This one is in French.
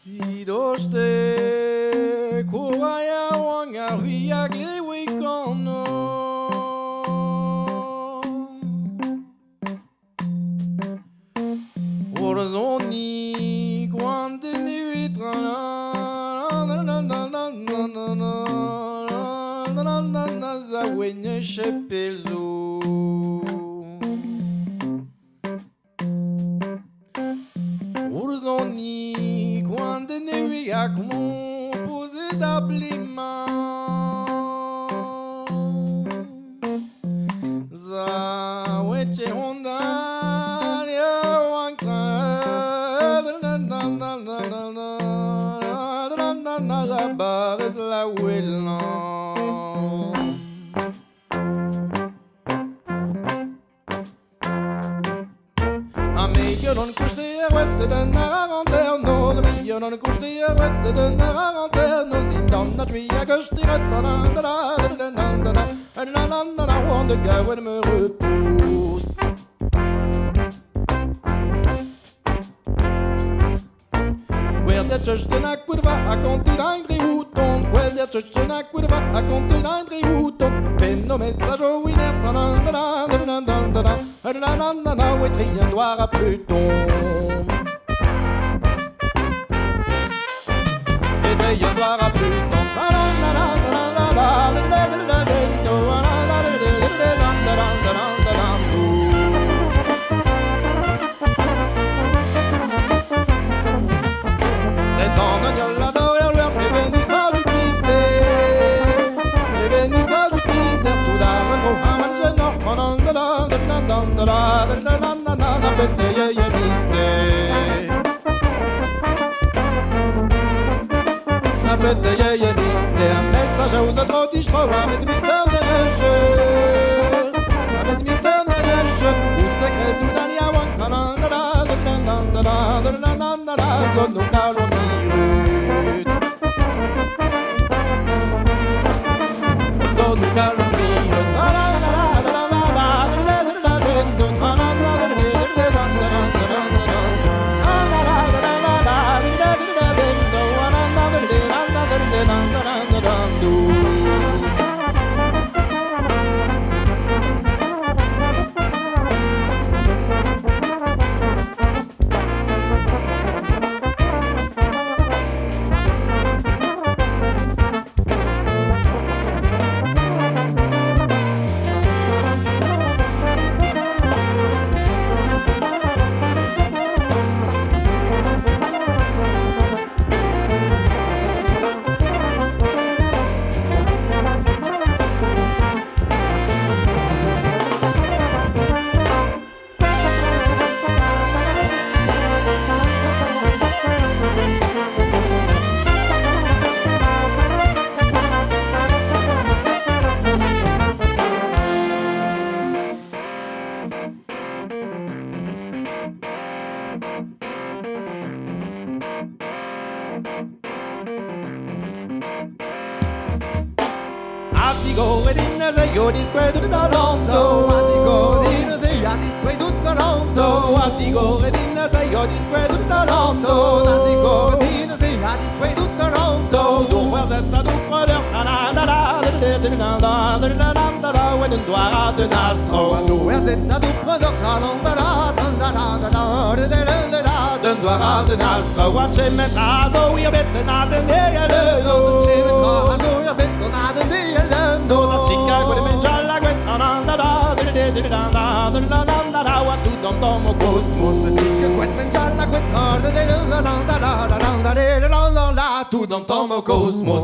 Didoste kuwaya wanga huyagle wikono Orzoni quante nuitrana Zawenya shepelzo Orzoni quante nuiak mon posé d'ablima Zaweche honda Bares la Wellan non costeruette de naranterno Io non costeruette de naranterno Si donna tria que je tirette Rond de gawen me repousse Guardia ciostena curva a continent riuton Guardia ciostena curva a continent riuton Penno messaggio winner Ouais trien noir à Pluton Et trien noir à Pluton Message aux autres dit je crois à mes mystères de jeu À mes mystères de jeu Au secret tout d'un yawan Zone au calomie Zone au calomie Digoredina se io disque tutto l'onto Digoredina se io disque tutto l'onto Digoredina se io disque tutto l'onto Digoredina se io disque tutto l'onto Due setta du prodeur canada When un doigt de nastro Due setta du prodeur canada Den doigt de nastro Watche metrazo io bette naten degele Watche metrazo io bette naten degele Nos Chicago de menjala Wa tout dans mon cosmos Chicago de menjala Tout dans mon cosmos